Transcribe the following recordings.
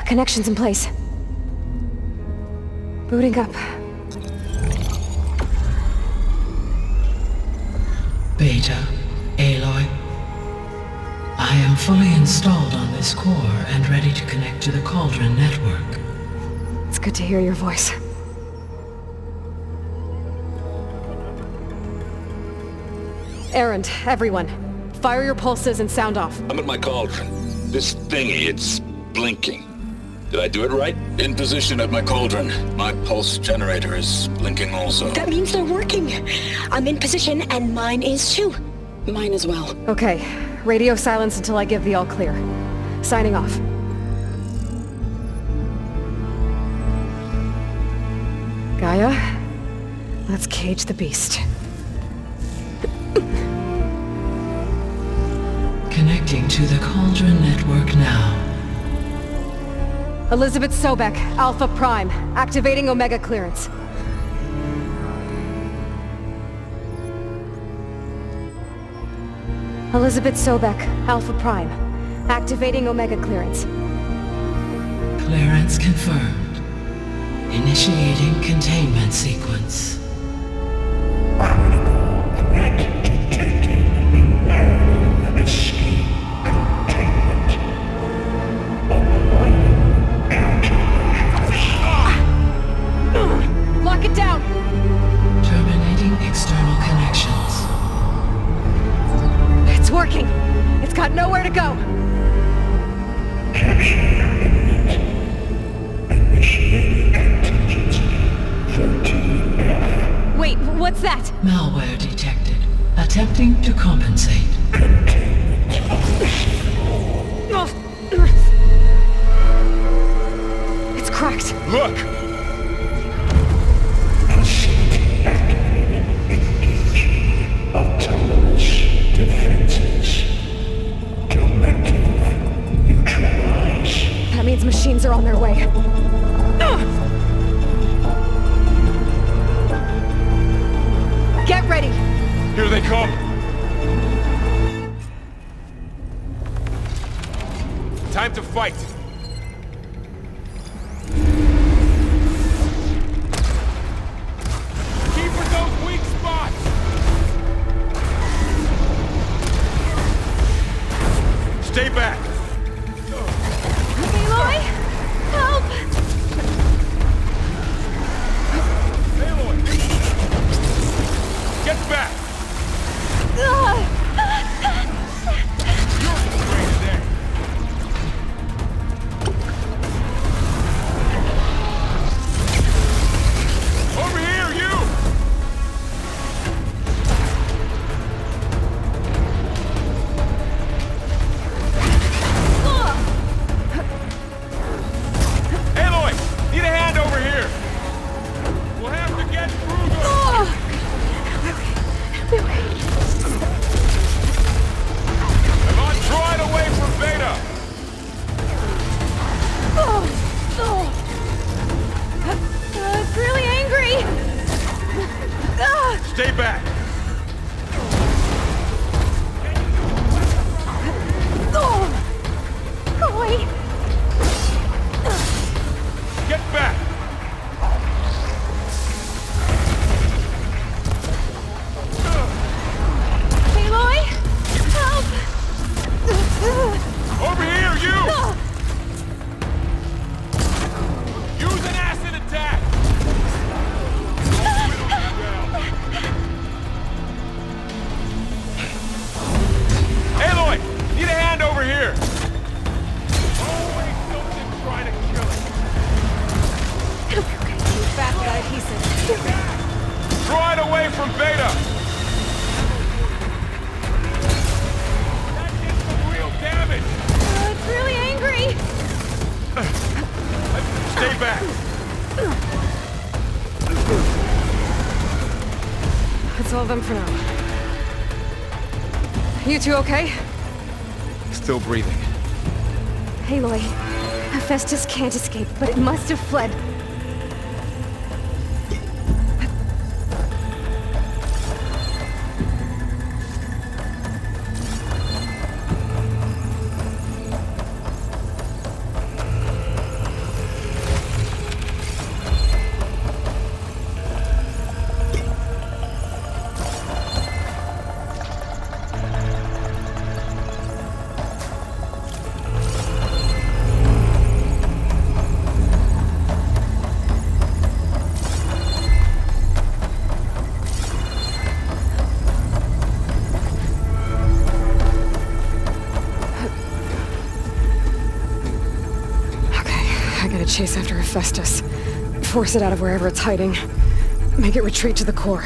Connections in place. Booting up. Beta, Aloy. I am fully installed on this core and ready to connect to the Cauldron network. It's good to hear your voice. Errand, everyone. Fire your pulses and sound off. I'm at my cauldron. This thingy, it's blinking. Did I do it right? In position at my cauldron. My pulse generator is blinking also. That means they're working. I'm in position and mine is too. Mine as well. Okay. Radio silence until I give the all clear. Signing off. Gaia, let's cage the beast. Connecting to the Cauldron network now. Elizabeth Sobek, Alpha Prime, activating Omega clearance. Elizabeth Sobek, Alpha Prime, activating Omega clearance. Clearance confirmed. Initiating containment sequence. Lock it down! Terminating external connections. It's working! It's got nowhere to go! Wait, what's that? Malware detected. Attempting to compensate. It's cracked. Look! Autonomous defenses. Directive neutralize. That means machines are on their way. Get ready! Here they come! Time to fight! Keep with those weak spots! Stay back! Aloy! Help! Aloy! Get back! Great day. Over here, you! Aloy! Need a hand over here! We'll have to get through them! I'm on droid away from Beta! It's really angry! Stay back! Go away! Get back! Aloy! Help! Over here, you! Use an acid attack! Aloy! Need a hand over here! Always something trying to kill it. Back guy pieces. Droid away from Beta! That did some real damage! It's really angry! Stay back! That's all of them for now. You two okay? Still breathing. Aloy, Hephaestus can't escape, but it must have fled. chase after Hephaestus. Force it out of wherever it's hiding. Make it retreat to the core.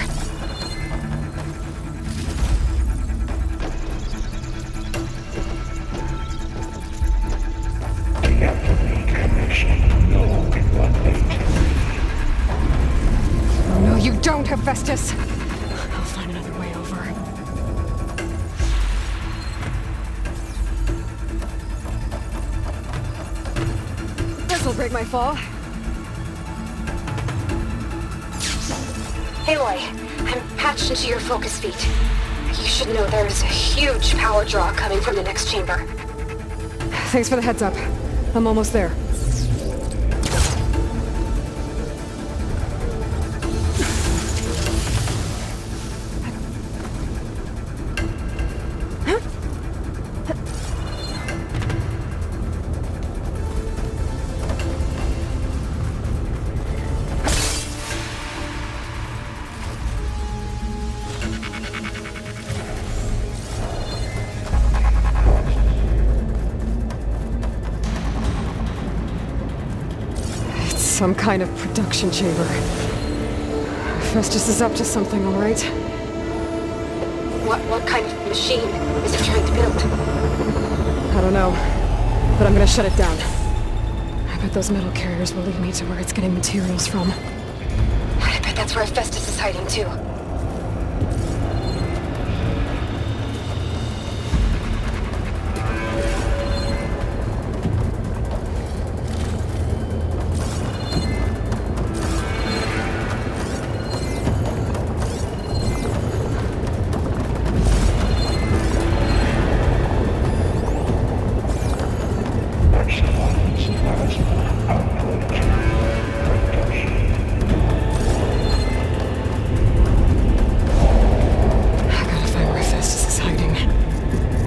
The Aloy connection no longer No, you don't, Hephaestus! I'll find another way over. This'll break my fall. Aloy, I'm patched into your focus feed. You should know there's a huge power draw coming from the next chamber. Thanks for the heads up. I'm almost there. Some kind of production chamber. Festus is up to something, all right? What kind of machine is it trying to build? I don't know, but I'm gonna shut it down. I bet those metal carriers will lead me to where it's getting materials from. I bet that's where Festus is hiding too.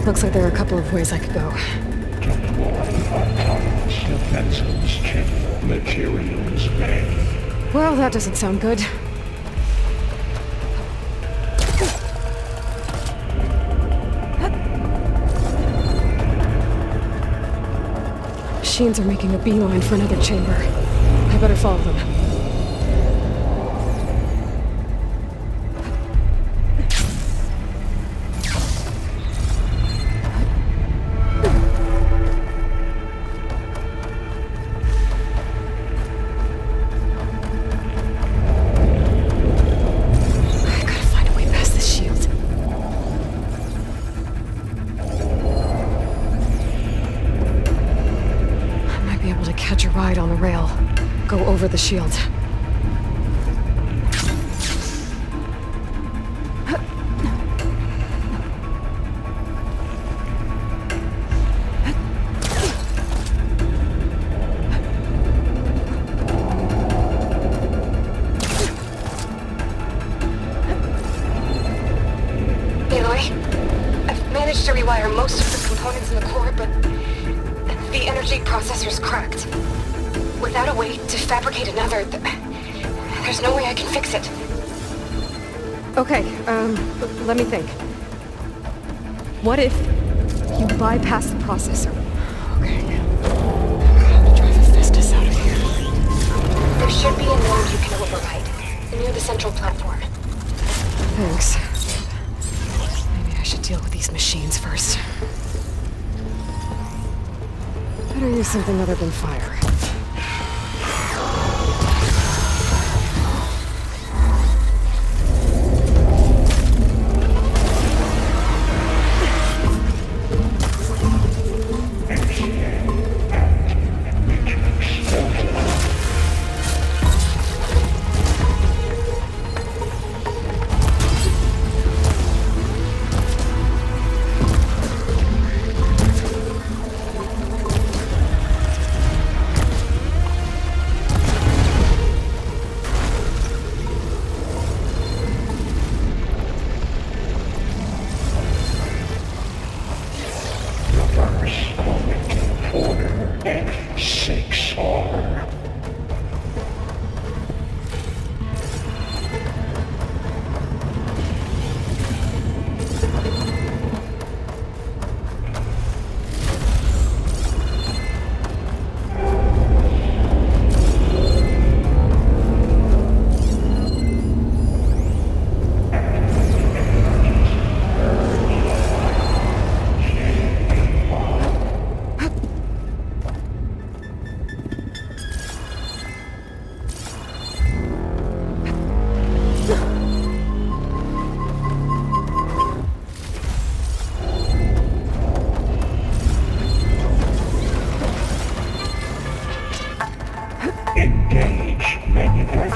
Looks like there are a couple of ways I could go. defenses check materials ready. Well, that doesn't sound good. Machines are making a beeline for another chamber. I better follow them. Catch a ride on the rail. Go over the shield. Aloy, I've managed to rewire most of the components in the core, but the energy processor's cracked. Without a way to fabricate another, there's no way I can fix it. Okay, let me think. What if you bypass the processor? Okay. I'm gonna drive Hephaestus out of here. There should be a node you can override, near the central platform. Thanks. Maybe I should deal with these machines first. Better use something other than fire.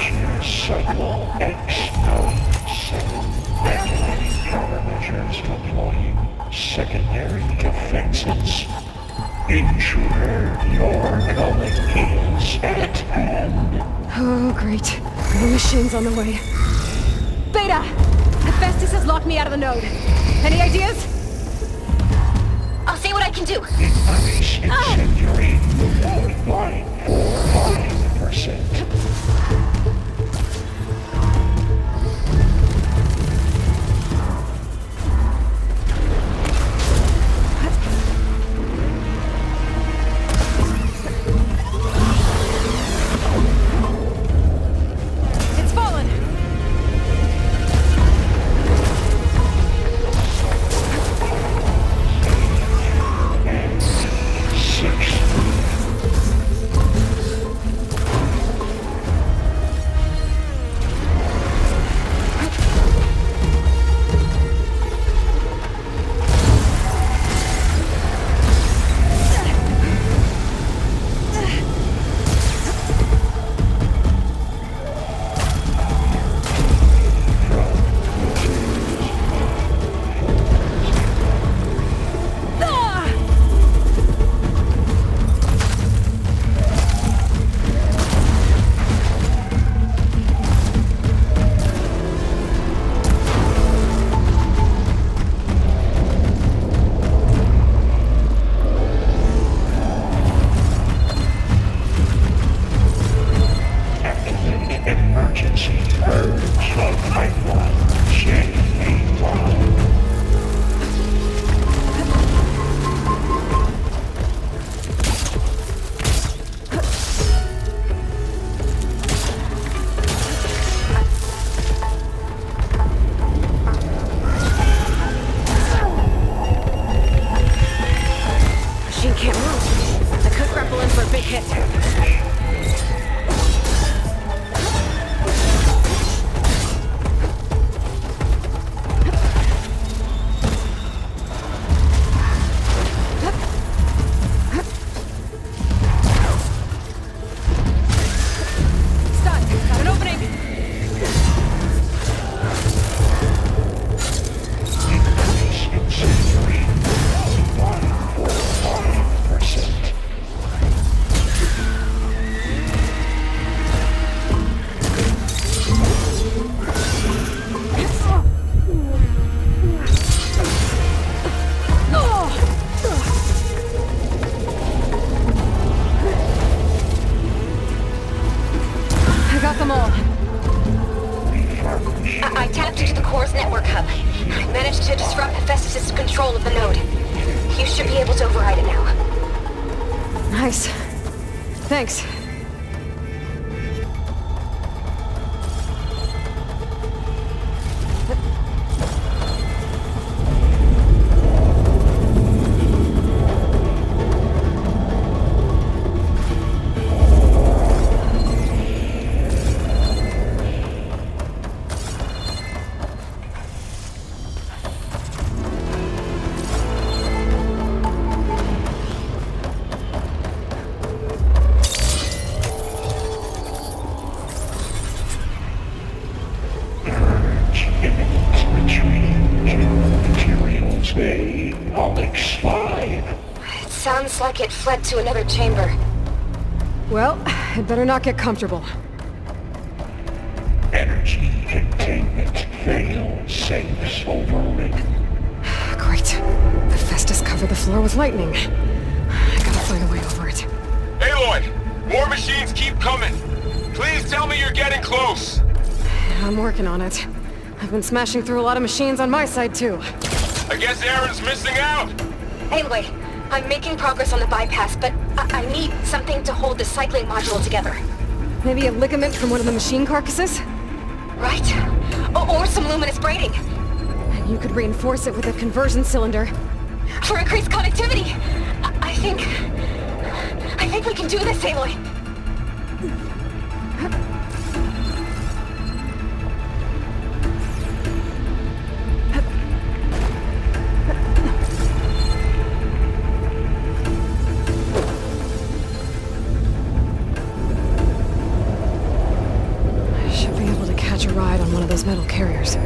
Initiate cycle X97. Regulating countermeasures deploying secondary defenses. Intruder, your culling is at hand. Oh, great. The machine's on the way. Beta! Hephaestus has locked me out of the node. Any ideas? I'll see what I can do. Increase incendiary movement by 400%. It's fallen! Emergency purge of pipeline J81. Machine can't move. I could grapple in for a big hit. Got an opening! Increase incendiary 145%. I got them all. I tapped into the core's network hub. I managed to disrupt Hephaestus' control of the node. You should be able to override it now. Nice. Thanks. Materials Bay, Onyx 5. It sounds like it fled to another chamber. Well, I'd better not get comfortable. Energy containment fail. Safes overridden. Great. Hephaestus covered the floor with lightning. I gotta find a way over it. Aloy! More machines keep coming! Please tell me you're getting close! I'm working on it. I've been smashing through a lot of machines on my side, too. I guess Aaron's missing out! Anyway, I'm making progress on the bypass, but I need something to hold the cycling module together. Maybe a ligament from one of the machine carcasses? Right? Or some luminous braiding. You could reinforce it with a conversion cylinder. For increased connectivity! I think we can do this, Aloy. of those metal carriers.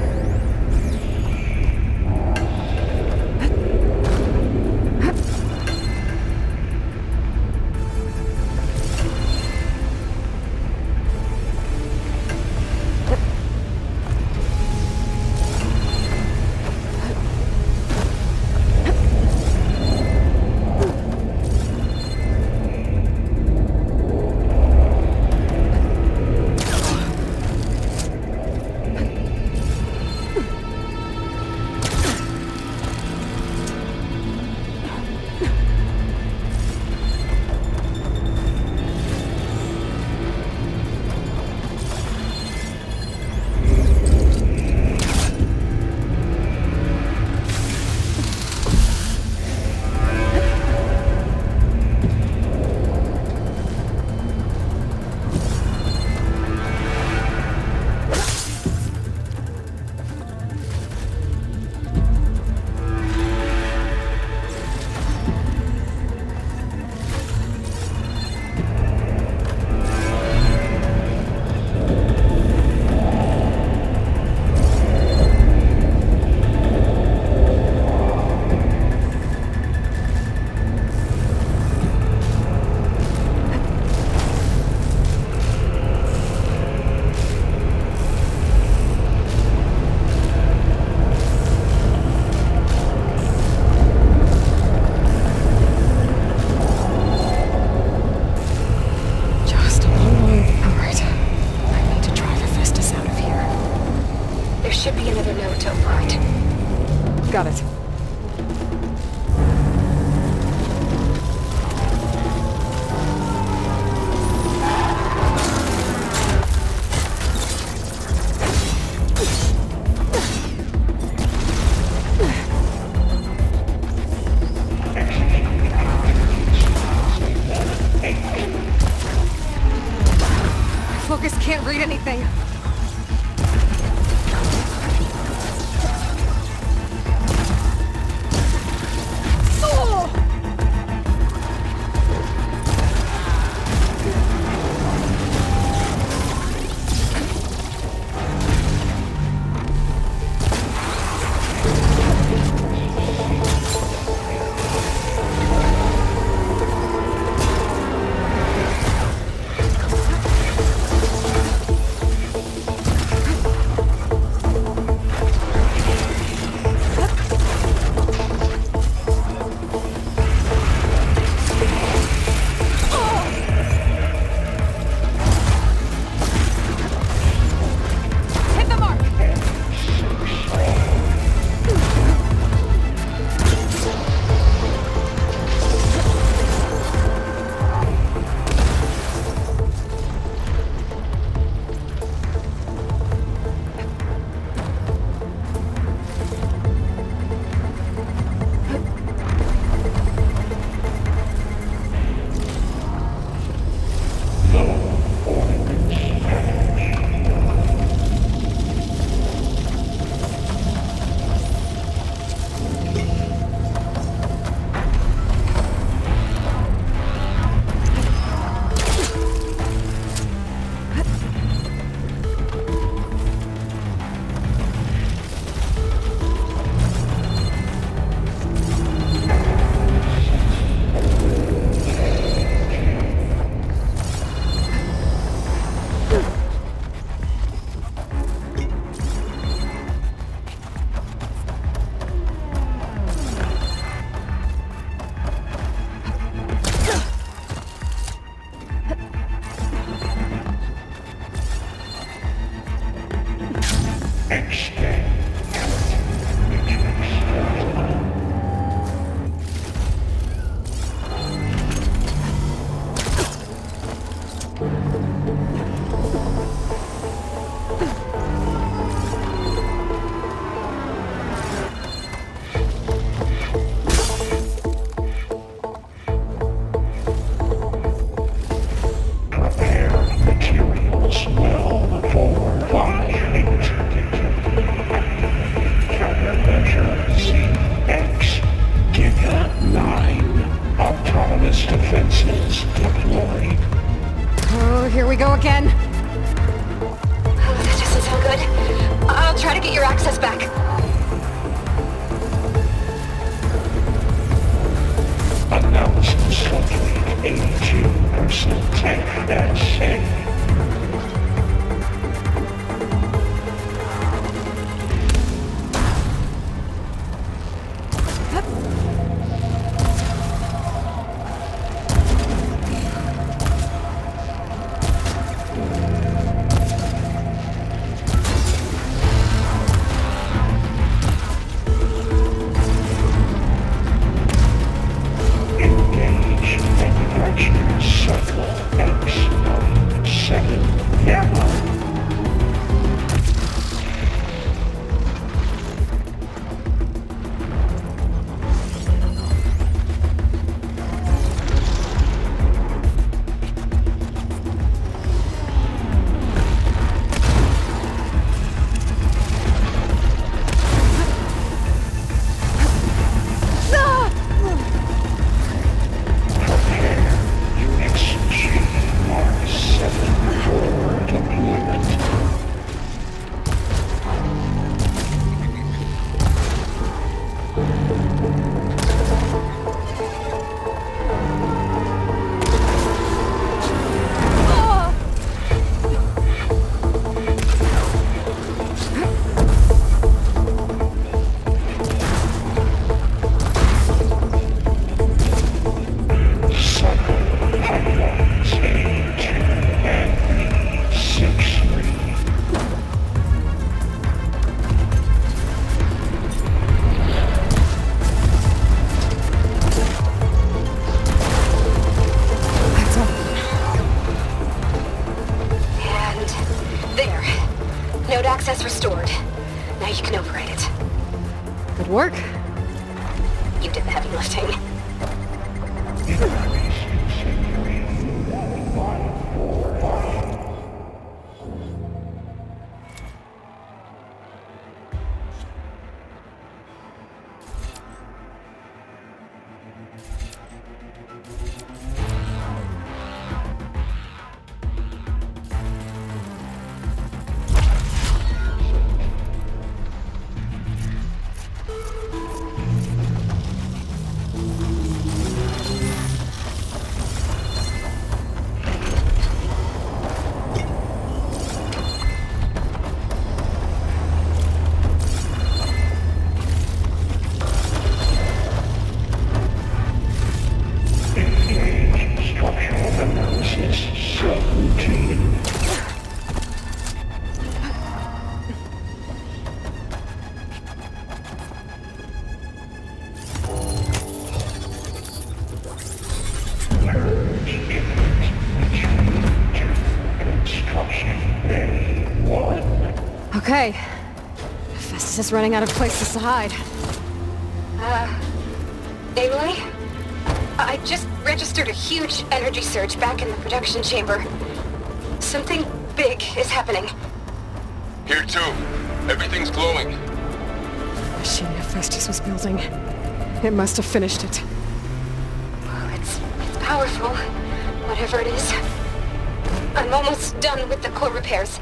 Got it. Focus can't read anything. Defenses deployed. Oh, here we go again. Oh, that just sound good. I'll try to get your access back. Announcing subject 82% tech that's safe. Access restored. Now you can override it. Good work. You did the heavy lifting. Okay. Festus is running out of places to hide. Aloy? I just registered a huge energy surge back in the production chamber. Something big is happening. Here too. Everything's glowing. The machine Festus was building. It must have finished it. Well, it's powerful, whatever it is. I'm almost done with the core repairs.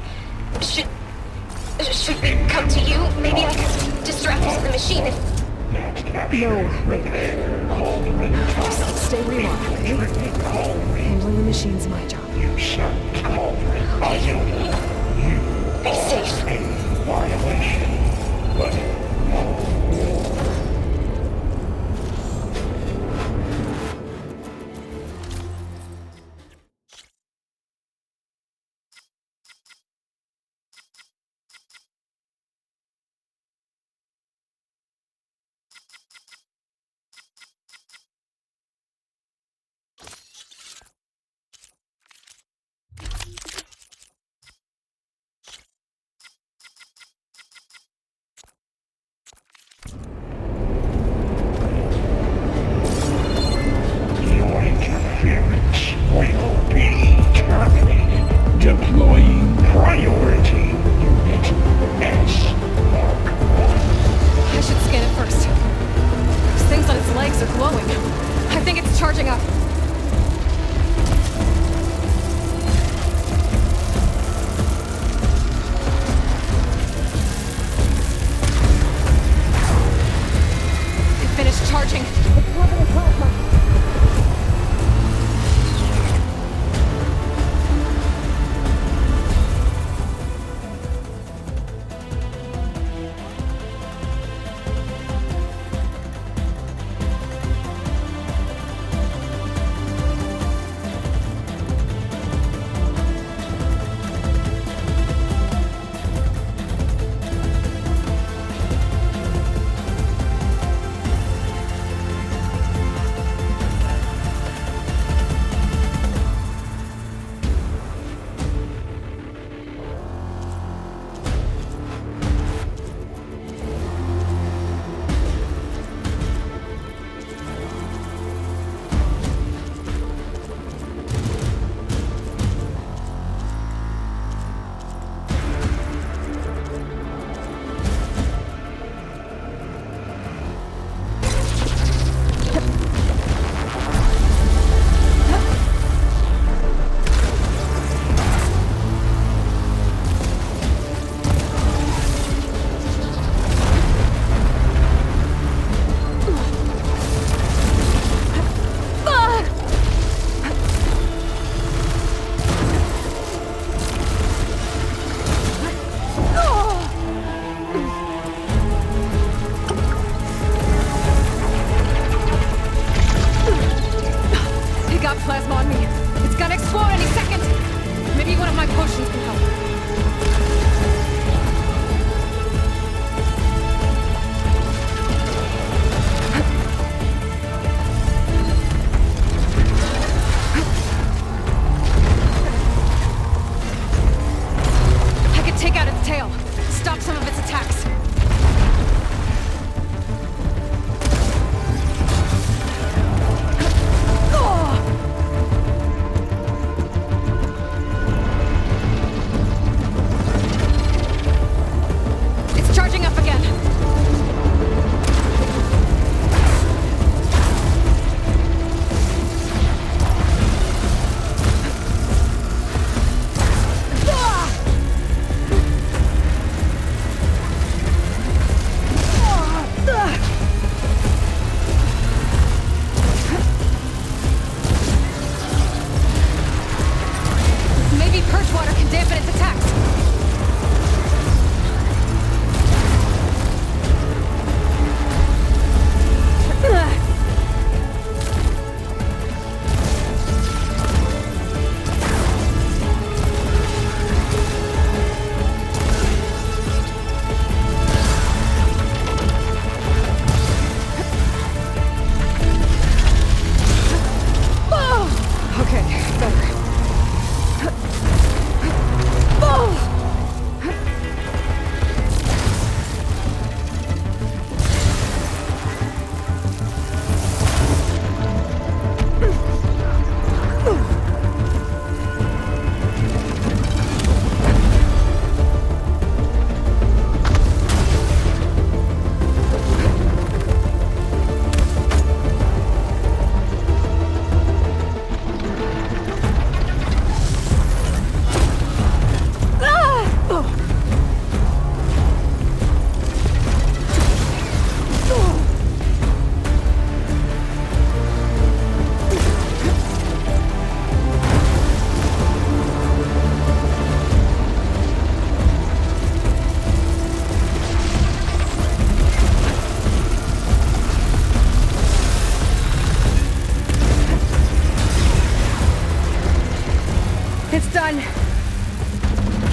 Should we come to you? Maybe I could distract the machine if... No, wait. Just stay where you are, okay? Handling the machine's my job. Be safe.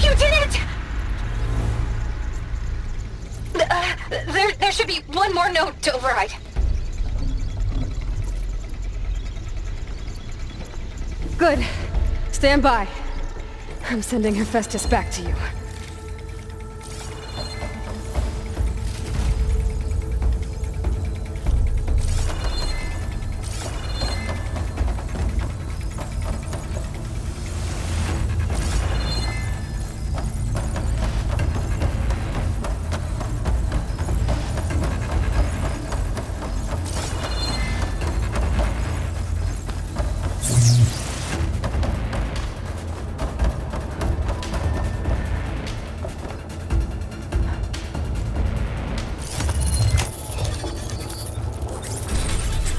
You did it! There should be one more note to override. Good. Stand by. I'm sending Hephaestus back to you.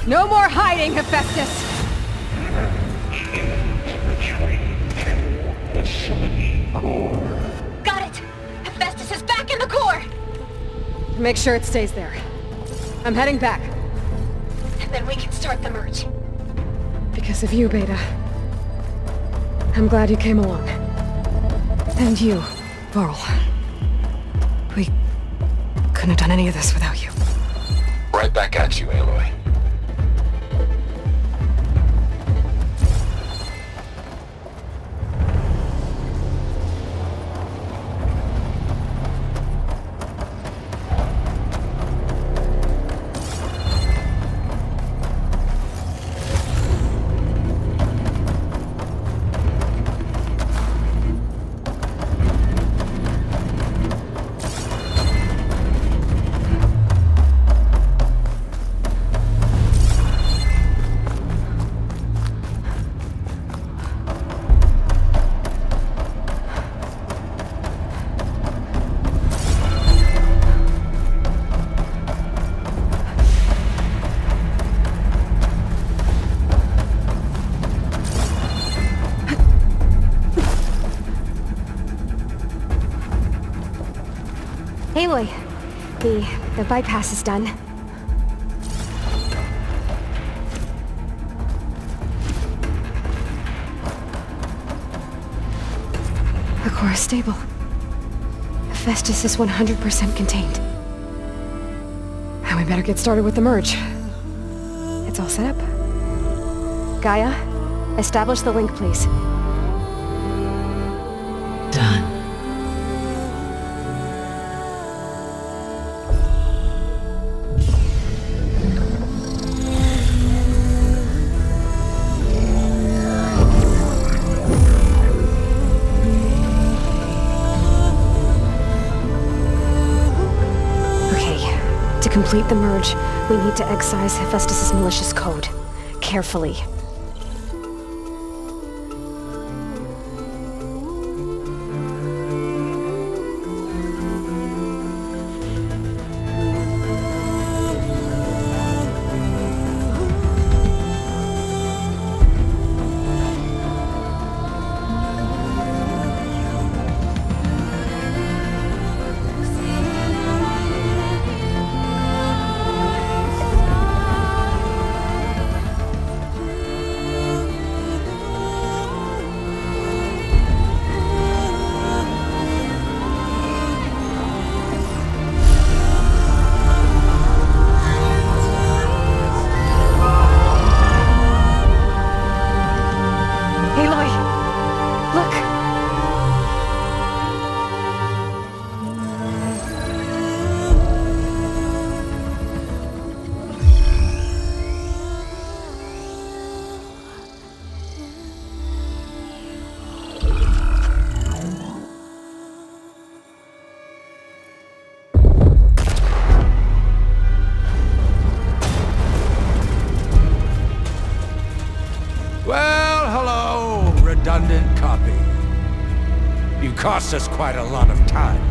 No more hiding, Hephaestus! Got it! Hephaestus is back in the core! Make sure it stays there. I'm heading back. And then we can start the merge. Because of you, Beta. I'm glad you came along. And you, Varl. We couldn't have done any of this without you. Right back at you, Aloy. Aloy, the bypass is done. The core is stable. Hephaestus is 100% contained. And we better get started with the merge. It's all set up. Gaia, establish the link, please. Done. To complete the merge, we need to excise Hephaestus' malicious code. Carefully. Redundant copy. You cost us quite a lot of time.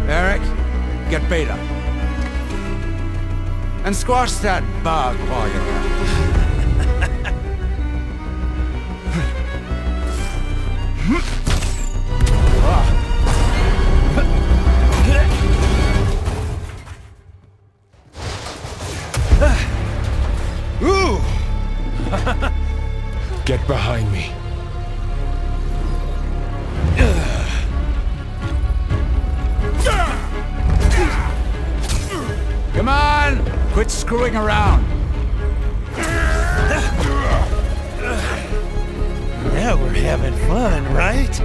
Eric, get Beta. And squash that bug while you're at it. behind me. Come on! Quit screwing around! Now we're having fun, right?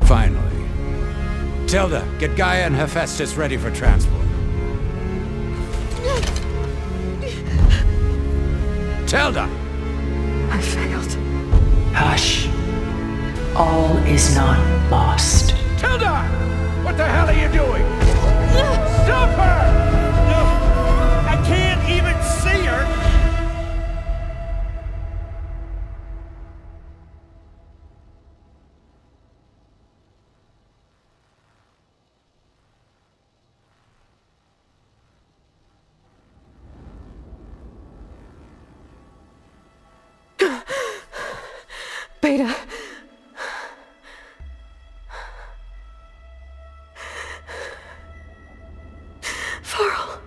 Finally. Tilda, get Gaia and Hephaestus ready for transport. Tilda! I failed. Hush. All is not lost. Tilda! What the hell are you doing? Stop her! I can't even see her! Beta. Varl.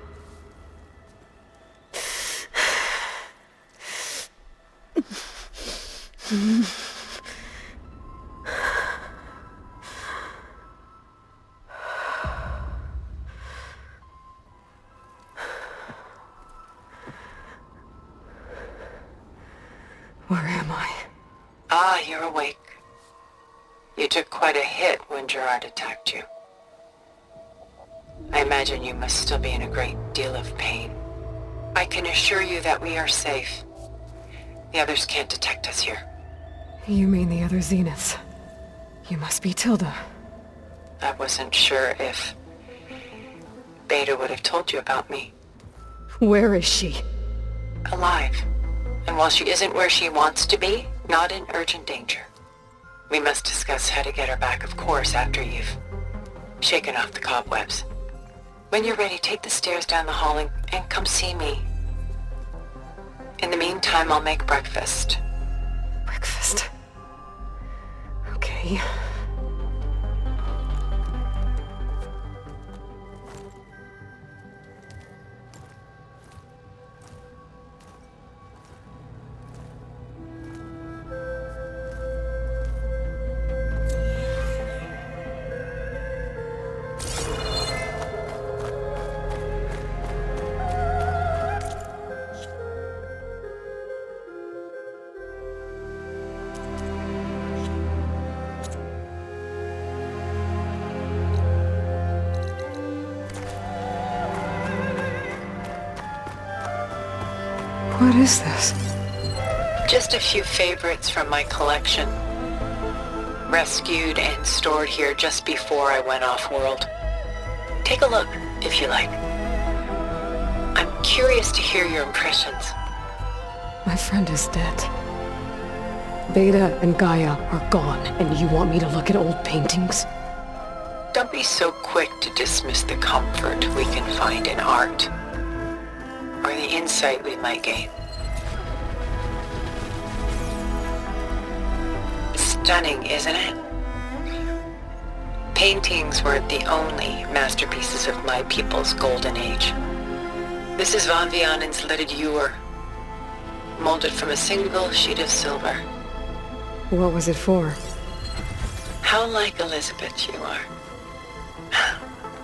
Where am I? Ah, you're awake. You took quite a hit when Gerard attacked you. I imagine you must still be in a great deal of pain. I can assure you that we are safe. The others can't detect us here. You mean the other Zeniths? You must be Tilda. I wasn't sure if Beta would have told you about me. Where is she? Alive. And while she isn't where she wants to be, not in urgent danger. We must discuss how to get her back, of course, after you've shaken off the cobwebs. When you're ready, take the stairs down the hall and come see me. In the meantime, I'll make breakfast. Breakfast. Okay. What is this? Just a few favorites from my collection. Rescued and stored here just before I went off-world. Take a look, if you like. I'm curious to hear your impressions. My friend is dead. Beta and Gaia are gone, and you want me to look at old paintings? Don't be so quick to dismiss the comfort we can find in art, or the insight we might gain. Stunning, isn't it? Paintings weren't the only masterpieces of my people's golden age. This is Von Vianen's leaded ewer, molded from a single sheet of silver. What was it for? How like Elizabeth you are.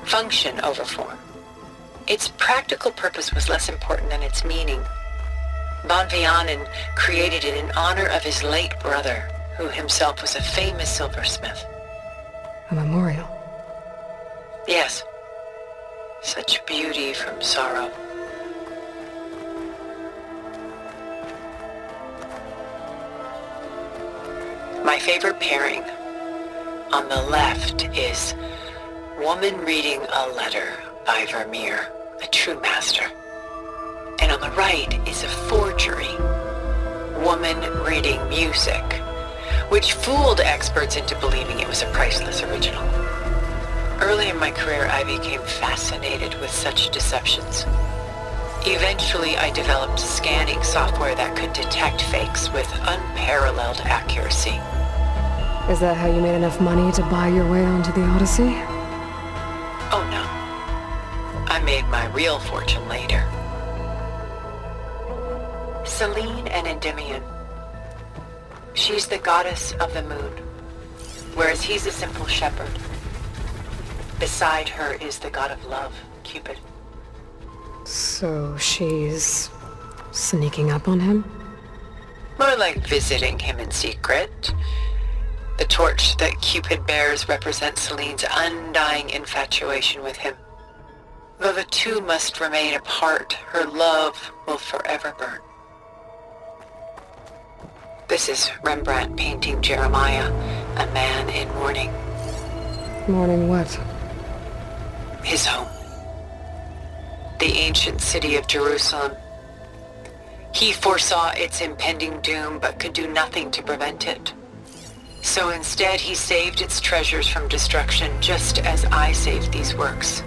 Function over form. Its practical purpose was less important than its meaning. Von Vianen created it in honor of his late brother, who himself was a famous silversmith. A memorial. Yes. Such beauty from sorrow. My favorite pairing. On the left is Woman Reading a Letter by Vermeer, a true master. And on the right is a forgery, Woman Reading Music, which fooled experts into believing it was a priceless original. Early in my career, I became fascinated with such deceptions. Eventually, I developed scanning software that could detect fakes with unparalleled accuracy. Is that how you made enough money to buy your way onto the Odyssey? Oh no. I made my real fortune later. Selene and Endymion. She's the goddess of the moon, whereas he's a simple shepherd. Beside her is the god of love, Cupid. So she's sneaking up on him? More like visiting him in secret. The torch that Cupid bears represents Selene's undying infatuation with him. Though the two must remain apart, her love will forever burn. This is Rembrandt painting Jeremiah, a man in mourning. Mourning what? His home. The ancient city of Jerusalem. He foresaw its impending doom, but could do nothing to prevent it. So instead, he saved its treasures from destruction, just as I saved these works.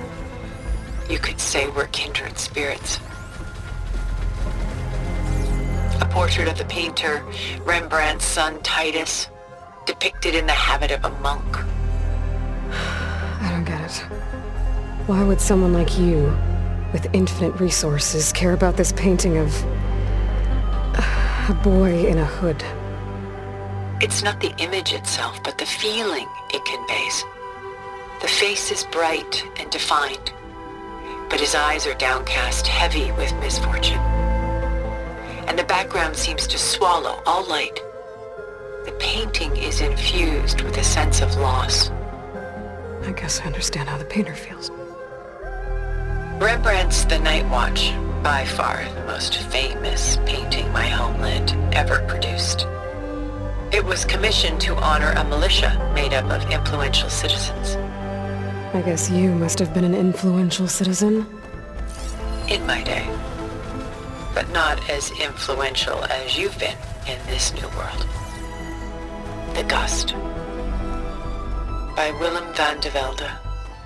You could say we're kindred spirits. A portrait of the painter, Rembrandt's son Titus, depicted in the habit of a monk. I don't get it. Why would someone like you, with infinite resources, care about this painting of a boy in a hood? It's not the image itself, but the feeling it conveys. The face is bright and defined, but his eyes are downcast, heavy with misfortune. And the background seems to swallow all light. The painting is infused with a sense of loss. I guess I understand how the painter feels. Rembrandt's The Night Watch, by far the most famous painting my homeland ever produced. It was commissioned to honor a militia made up of influential citizens. I guess you must have been an influential citizen? In my day. But not as influential as you've been in this new world. The Gust. By Willem van de Velde,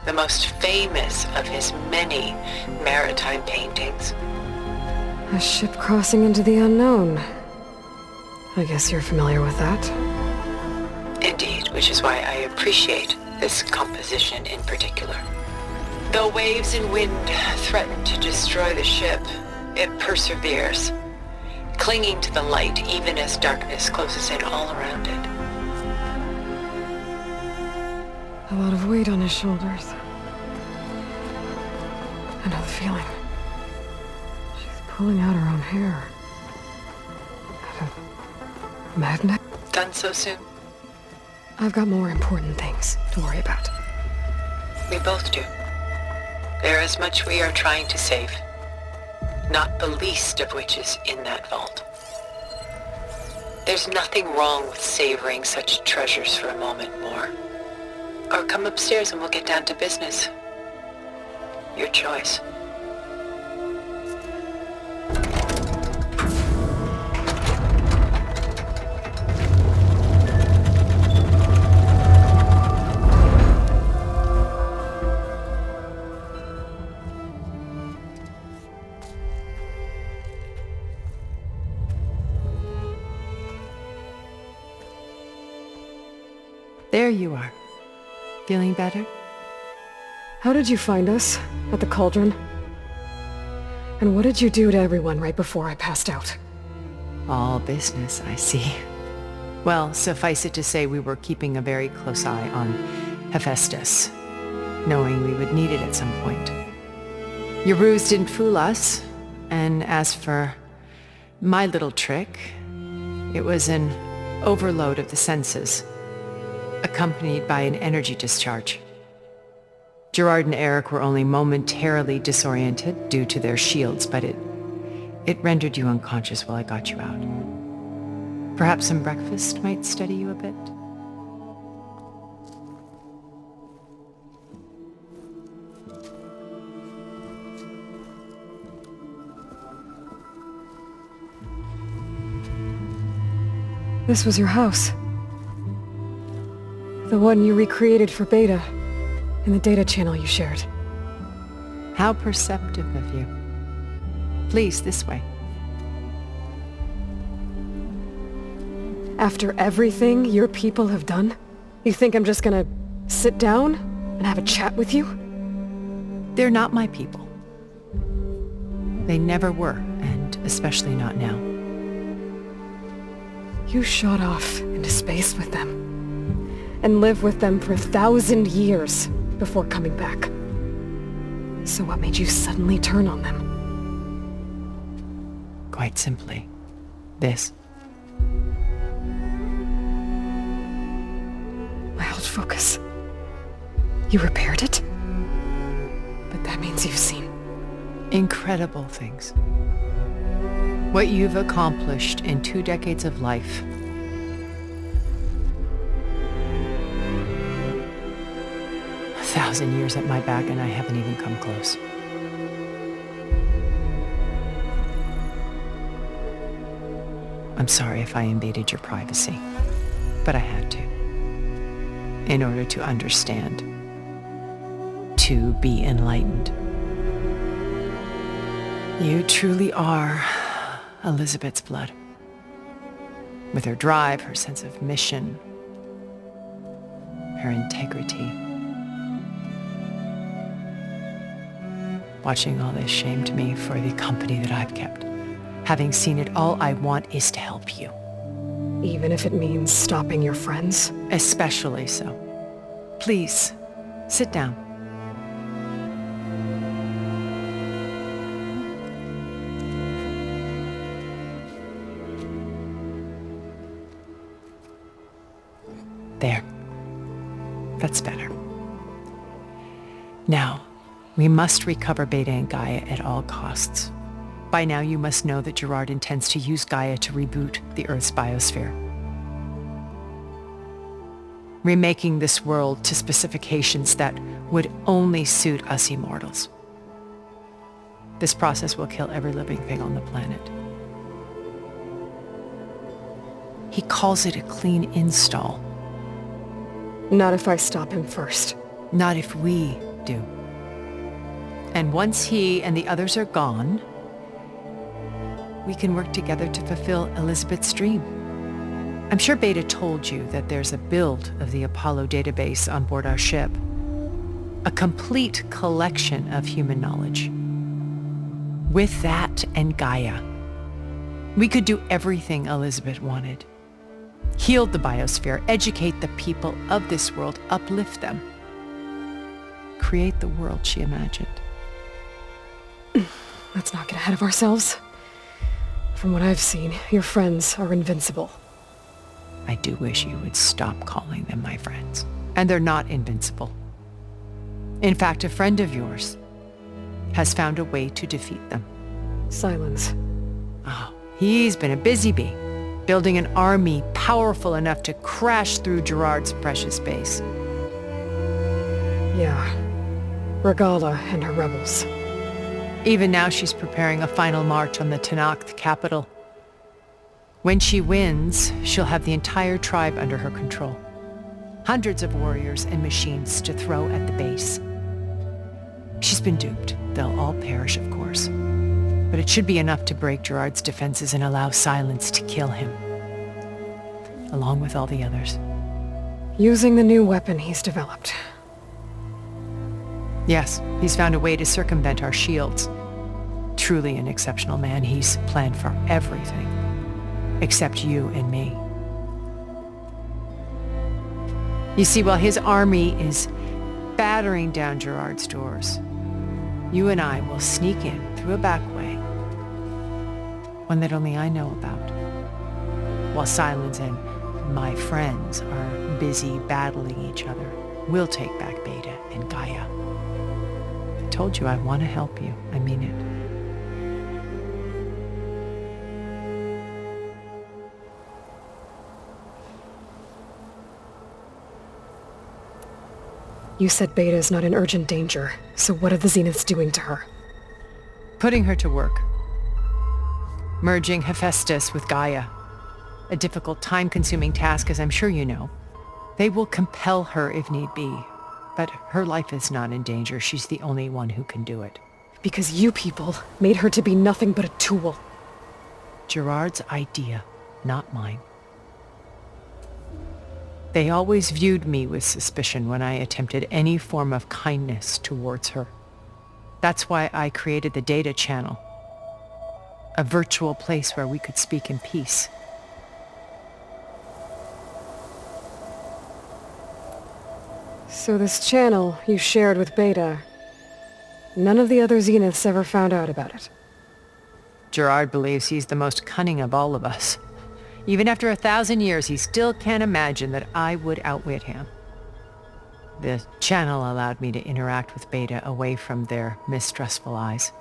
the most famous of his many maritime paintings. A ship crossing into the unknown. I guess you're familiar with that. Indeed, which is why I appreciate this composition in particular. Though waves and wind threaten to destroy the ship, it perseveres, clinging to the light even as darkness closes in all around it. A lot of weight on his shoulders. I know the feeling. She's pulling out her own hair. Out of madness? Done so soon? I've got more important things to worry about. We both do. There is much we are trying to save, not the least of which is in that vault. There's nothing wrong with savoring such treasures for a moment more. Or come upstairs and we'll get down to business. Your choice. There you are. Feeling better? How did you find us? At the cauldron? And what did you do to everyone right before I passed out? All business, I see. Well, suffice it to say we were keeping a very close eye on Hephaestus, knowing we would need it at some point. Your ruse didn't fool us, and as for my little trick, it was an overload of the senses, accompanied by an energy discharge. Gerard and Eric were only momentarily disoriented due to their shields, but it rendered you unconscious while I got you out. Perhaps some breakfast might steady you a bit? This was your house. The one you recreated for Beta, in the data channel you shared. How perceptive of you. Please, this way. After everything your people have done, you think I'm just gonna sit down and have a chat with you? They're not my people. They never were, and especially not now. You shot off into space with them, and lived with them for 1,000 years before coming back. So what made you suddenly turn on them? Quite simply, this. My old focus. You repaired it? But that means you've seen incredible things. What you've accomplished in 2 decades of life. A 1,000 years at my back and I haven't even come close. I'm sorry if I invaded your privacy, but I had to. In order to understand. To be enlightened. You truly are Elizabeth's blood. With her drive, her sense of mission, her integrity. Watching all this shamed me for the company that I've kept. Having seen it, all I want is to help you. Even if it means stopping your friends? Especially so. Please, sit down. There. That's better. Now, we must recover Beta and Gaia at all costs. By now, you must know that Gerard intends to use Gaia to reboot the Earth's biosphere. Remaking this world to specifications that would only suit us immortals. This process will kill every living thing on the planet. He calls it a clean install. Not if I stop him first. Not if we do. And once he and the others are gone, we can work together to fulfill Elizabeth's dream. I'm sure Beta told you that there's a build of the Apollo database on board our ship. A complete collection of human knowledge. With that and Gaia, we could do everything Elizabeth wanted. Heal the biosphere, educate the people of this world, uplift them. Create the world she imagined. Let's not get ahead of ourselves. From what I've seen, your friends are invincible. I do wish you would stop calling them my friends. And they're not invincible. In fact, a friend of yours has found a way to defeat them. Silence. Oh, he's been a busy bee, building an army powerful enough to crash through Gerard's precious base. Yeah. Regala and her rebels. Even now she's preparing a final march on the Tenakth capital. When she wins, she'll have the entire tribe under her control. Hundreds of warriors and machines to throw at the base. She's been duped. They'll all perish, of course. But it should be enough to break Gerard's defenses and allow Silence to kill him. Along with all the others. Using the new weapon he's developed. Yes, he's found a way to circumvent our shields. Truly an exceptional man. He's planned for everything. Except you and me. You see, while his army is battering down Gerard's doors, you and I will sneak in through a back way. One that only I know about. While Silence and my friends are busy battling each other, we'll take back Beta and Gaia. I told you I want to help you. I mean it. You said Beta is not in urgent danger, so what are the Zeniths doing to her? Putting her to work. Merging Hephaestus with Gaia. A difficult, time-consuming task, as I'm sure you know. They will compel her if need be. But her life is not in danger. She's the only one who can do it. Because you people made her to be nothing but a tool. Gerard's idea, not mine. They always viewed me with suspicion when I attempted any form of kindness towards her. That's why I created the data channel, a virtual place where we could speak in peace. So this channel you shared with Beta, none of the other Zeniths ever found out about it. Gerard believes he's the most cunning of all of us. Even after 1,000 years, he still can't imagine that I would outwit him. The channel allowed me to interact with Beta away from their mistrustful eyes.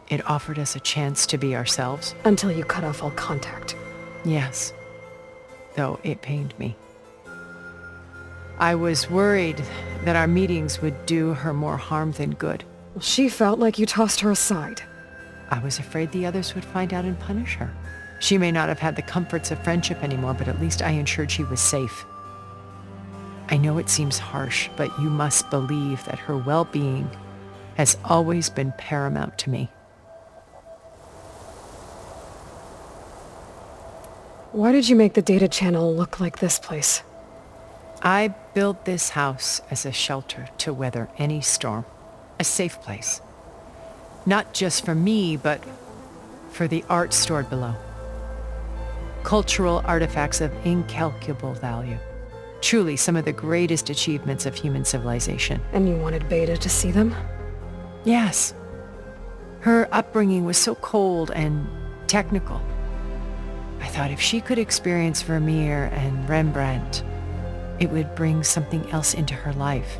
It offered us a chance to be ourselves. Until you cut off all contact. Yes, though it pained me. I was worried that our meetings would do her more harm than good. Well, she felt like you tossed her aside. I was afraid the others would find out and punish her. She may not have had the comforts of friendship anymore, but at least I ensured she was safe. I know it seems harsh, but you must believe that her well-being has always been paramount to me. Why did you make the data channel look like this place? I built this house as a shelter to weather any storm, a safe place. Not just for me, but for the art stored below. Cultural artifacts of incalculable value. Truly some of the greatest achievements of human civilization. And you wanted Beta to see them? Yes. Her upbringing was so cold and technical. I thought if she could experience Vermeer and Rembrandt, it would bring something else into her life.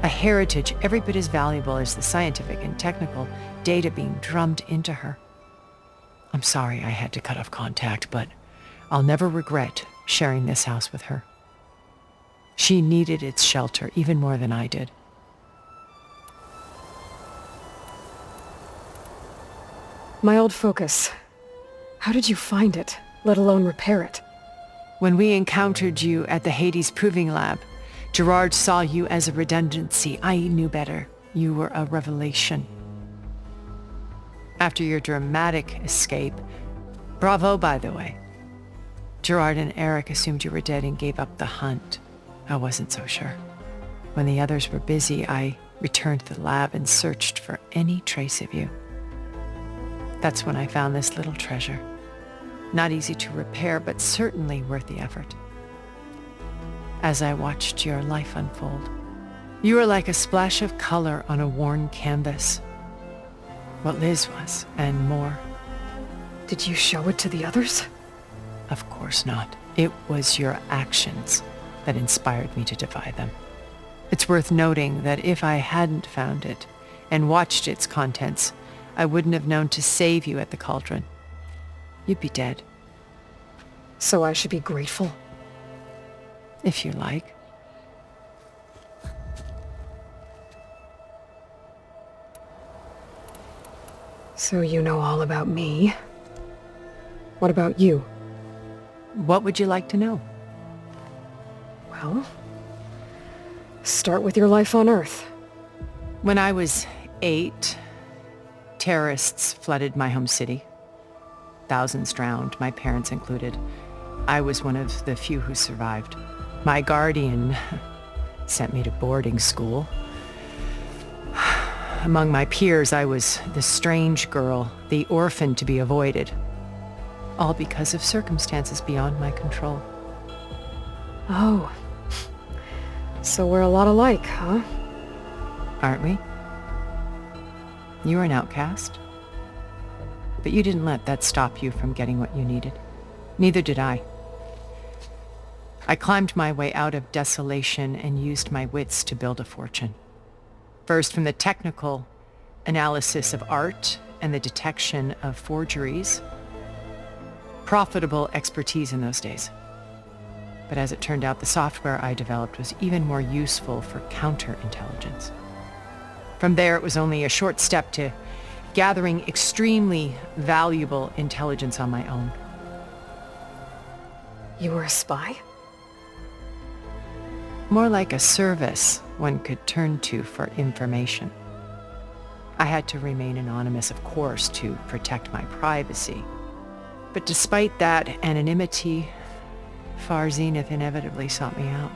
A heritage every bit as valuable as the scientific and technical data being drummed into her. I'm sorry I had to cut off contact, but I'll never regret sharing this house with her. She needed its shelter even more than I did. My old focus. How did you find it, let alone repair it? When we encountered you at the Hades Proving Lab, Gerard saw you as a redundancy. I knew better. You were a revelation. After your dramatic escape, bravo, by the way. Gerard and Eric assumed you were dead and gave up the hunt. I wasn't so sure. When the others were busy, I returned to the lab and searched for any trace of you. That's when I found this little treasure. Not easy to repair, but certainly worth the effort. As I watched your life unfold, you were like a splash of color on a worn canvas. What Liz was, and more. Did you show it to the others? Of course not. It was your actions that inspired me to defy them. It's worth noting that if I hadn't found it and watched its contents, I wouldn't have known to save you at the cauldron. You'd be dead. So I should be grateful? If you like. So you know all about me. What about you? What would you like to know? Well, start with your life on Earth. When I was 8, terrorists flooded my home city. Thousands drowned, my parents included. I was one of the few who survived. My guardian sent me to boarding school. Among my peers, I was the strange girl, the orphan to be avoided. All because of circumstances beyond my control. Oh. So we're a lot alike, huh? Aren't we? You were an outcast. But you didn't let that stop you from getting what you needed. Neither did I. I climbed my way out of desolation and used my wits to build a fortune. First, from the technical analysis of art and the detection of forgeries. Profitable expertise in those days. But as it turned out, the software I developed was even more useful for counterintelligence. From there, it was only a short step to gathering extremely valuable intelligence on my own. You were a spy? More like a service one could turn to for information. I had to remain anonymous, of course, to protect my privacy. But despite that anonymity, Far Zenith inevitably sought me out.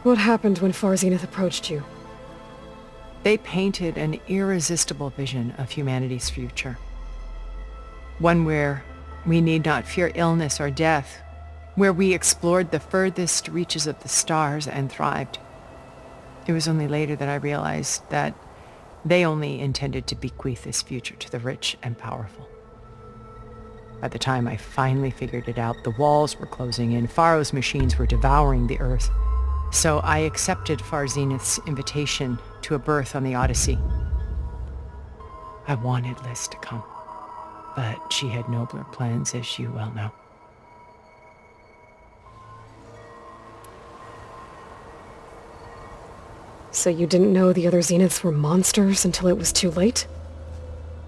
What happened when Far Zenith approached you? They painted an irresistible vision of humanity's future. One where we need not fear illness or death, where we explored the furthest reaches of the stars and thrived. It was only later that I realized that they only intended to bequeath this future to the rich and powerful. By the time I finally figured it out, the walls were closing in, Faro's machines were devouring the Earth. So I accepted Far Zenith's invitation to a berth on the Odyssey. I wanted Liz to come, but she had nobler plans, as you well know. So you didn't know the other Zeniths were monsters until it was too late?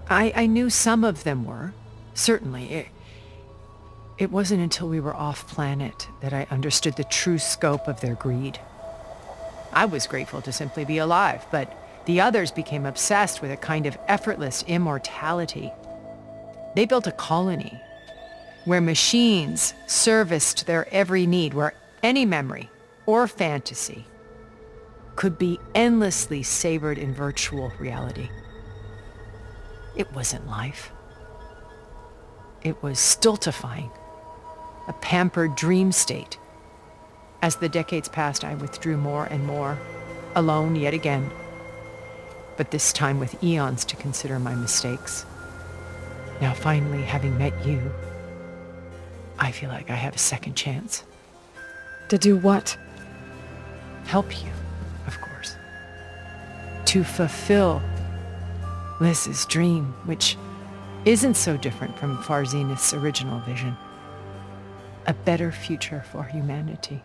I knew some of them were, certainly. It wasn't until we were off-planet that I understood the true scope of their greed. I was grateful to simply be alive, but the others became obsessed with a kind of effortless immortality. They built a colony where machines serviced their every need, where any memory or fantasy could be endlessly savored in virtual reality. It wasn't life. It was stultifying, a pampered dream state. As the decades passed, I withdrew more and more, alone yet again, but this time with eons to consider my mistakes. Now finally, having met you, I feel like I have a second chance. To do what? Help you, of course. To fulfill Liz's dream, which isn't so different from Far Zenith's original vision. A better future for humanity.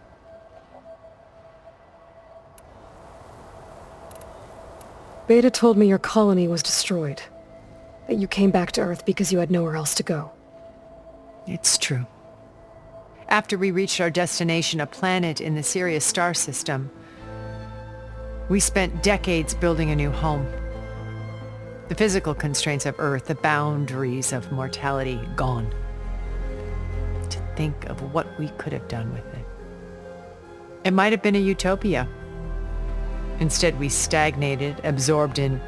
Beta told me your colony was destroyed. That you came back to Earth because you had nowhere else to go. It's true. After we reached our destination, a planet in the Sirius star system, we spent decades building a new home. The physical constraints of Earth, the boundaries of mortality, gone. To think of what we could have done with it. It might have been a utopia. Instead, we stagnated, absorbed in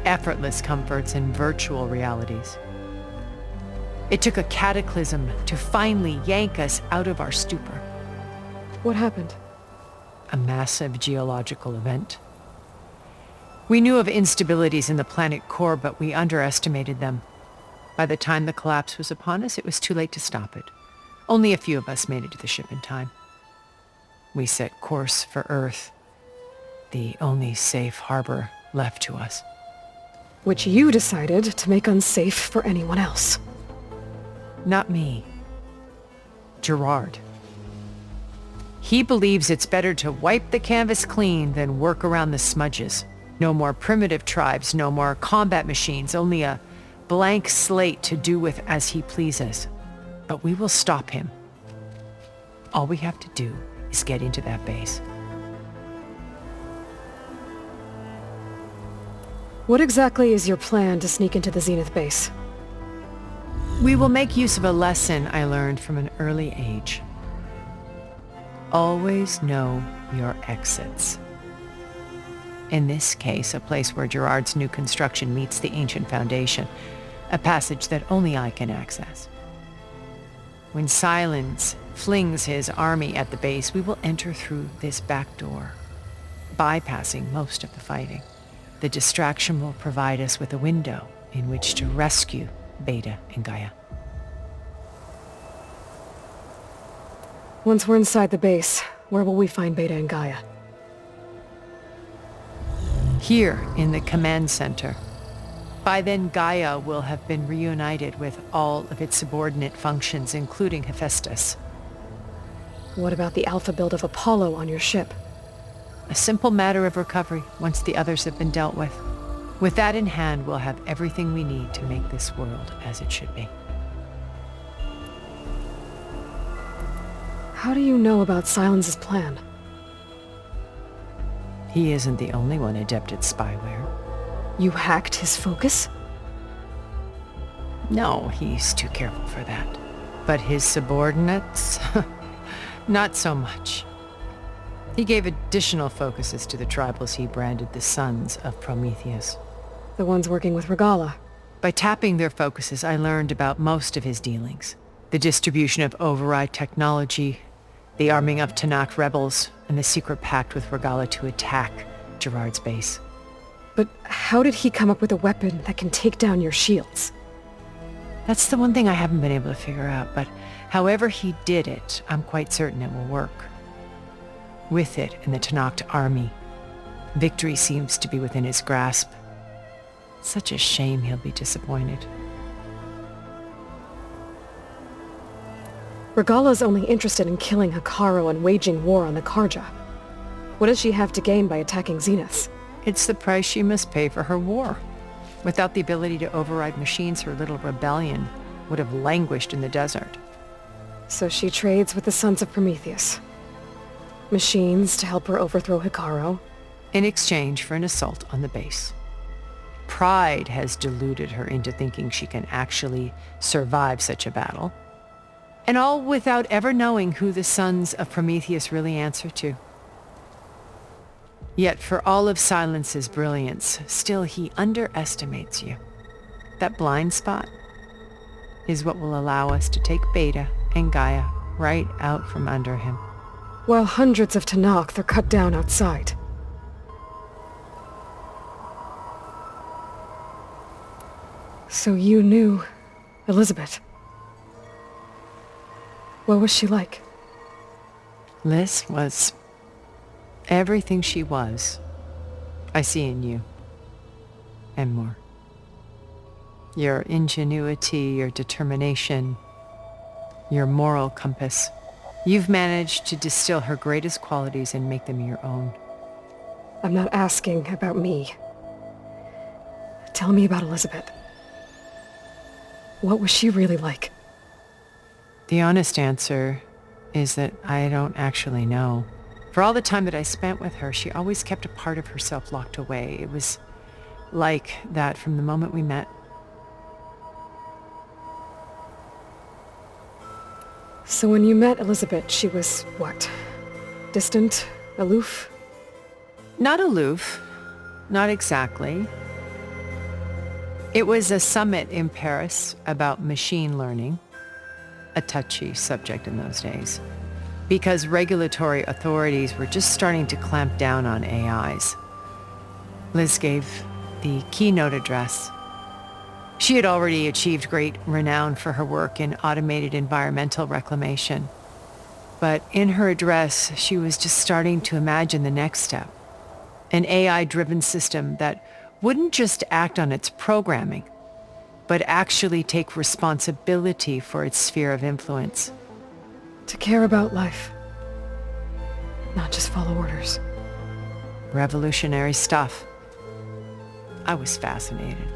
effortless comforts and virtual realities. It took a cataclysm to finally yank us out of our stupor. What happened? A massive geological event. We knew of instabilities in the planet core, but we underestimated them. By the time the collapse was upon us, it was too late to stop it. Only a few of us made it to the ship in time. We set course for Earth, the only safe harbor left to us. Which you decided to make unsafe for anyone else. Not me. Gerard. He believes it's better to wipe the canvas clean than work around the smudges. No more primitive tribes, no more combat machines, only a blank slate to do with as he pleases. But we will stop him. All we have to do is get into that base. What exactly is your plan to sneak into the Zenith base? We will make use of a lesson I learned from an early age. Always know your exits. In this case, a place where Gerard's new construction meets the ancient foundation, a passage that only I can access. When Silence flings his army at the base, we will enter through this back door, bypassing most of the fighting. The distraction will provide us with a window in which to rescue Beta and Gaia. Once we're inside the base, where will we find Beta and Gaia? Here in the command center. By then, Gaia will have been reunited with all of its subordinate functions, including Hephaestus. What about the alpha build of Apollo on your ship? A simple matter of recovery once the others have been dealt with. With that in hand, we'll have everything we need to make this world as it should be. How do you know about Silence's plan? He isn't the only one adept at spyware. You hacked his focus? No, he's too careful for that. But his subordinates? Not so much. He gave additional focuses to the tribals he branded the Sons of Prometheus. The ones working with Regala. By tapping their focuses, I learned about most of his dealings. The distribution of override technology, the arming of Tanakh rebels, and the secret pact with Regala to attack Gerard's base. But how did he come up with a weapon that can take down your shields? That's the one thing I haven't been able to figure out, but however he did it, I'm quite certain it will work. With it and the Tanakh army, victory seems to be within his grasp. Such a shame he'll be disappointed. Regala's only interested in killing Hekarro and waging war on the Karja. What does she have to gain by attacking Zenith? It's the price she must pay for her war. Without the ability to override machines, her little rebellion would have languished in the desert. So she trades with the Sons of Prometheus. Machines to help her overthrow Hekarro. In exchange for an assault on the base. Pride has deluded her into thinking she can actually survive such a battle. And all without ever knowing who the Sons of Prometheus really answer to. Yet for all of Silence's brilliance, still he underestimates you. That blind spot is what will allow us to take Beta and Gaia right out from under him. While hundreds of Tanakh are cut down outside. So you knew Elizabeth. What was she like? Liz was everything she was. I see in you. And more. Your ingenuity, your determination, your moral compass. You've managed to distill her greatest qualities and make them your own. I'm not asking about me. Tell me about Elizabeth. What was she really like? The honest answer is that I don't actually know. For all the time that I spent with her, she always kept a part of herself locked away. It was like that from the moment we met. So when you met Elizabeth, she was what? Distant? Aloof? Not aloof. Not exactly. It was a summit in Paris about machine learning, a touchy subject in those days, because regulatory authorities were just starting to clamp down on AIs. Liz gave the keynote address. She had already achieved great renown for her work in automated environmental reclamation. But in her address, she was just starting to imagine the next step, an AI-driven system that wouldn't just act on its programming, but actually take responsibility for its sphere of influence. To care about life, not just follow orders. Revolutionary stuff. I was fascinated,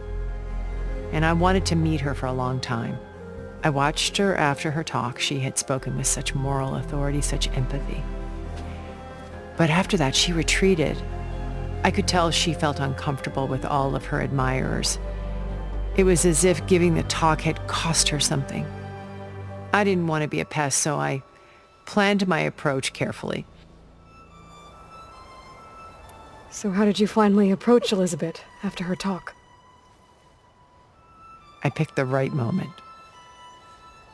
and I wanted to meet her for a long time. I watched her after her talk. She had spoken with such moral authority, such empathy. But after that, she retreated. I could tell she felt uncomfortable with all of her admirers. It was as if giving the talk had cost her something. I didn't want to be a pest, so I planned my approach carefully. So how did you finally approach Elizabeth after her talk? I picked the right moment.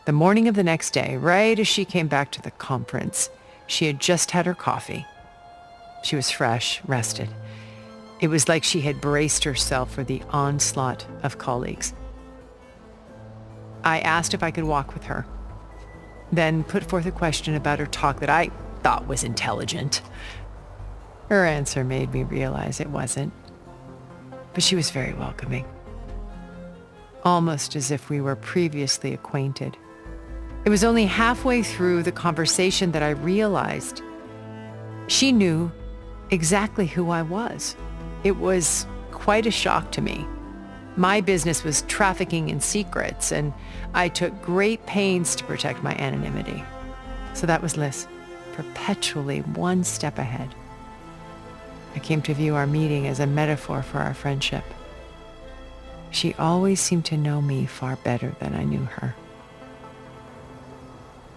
The morning of the next day, right as she came back to the conference, she had just had her coffee. She was fresh, rested. It was like she had braced herself for the onslaught of colleagues. I asked if I could walk with her, then put forth a question about her talk that I thought was intelligent. Her answer made me realize it wasn't, but she was very welcoming, almost as if we were previously acquainted. It was only halfway through the conversation that I realized she knew exactly who I was. It was quite a shock to me. My business was trafficking in secrets, and I took great pains to protect my anonymity. So that was Liz, perpetually one step ahead. I came to view our meeting as a metaphor for our friendship. She always seemed to know me far better than I knew her.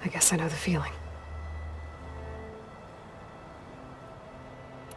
I guess I know the feeling.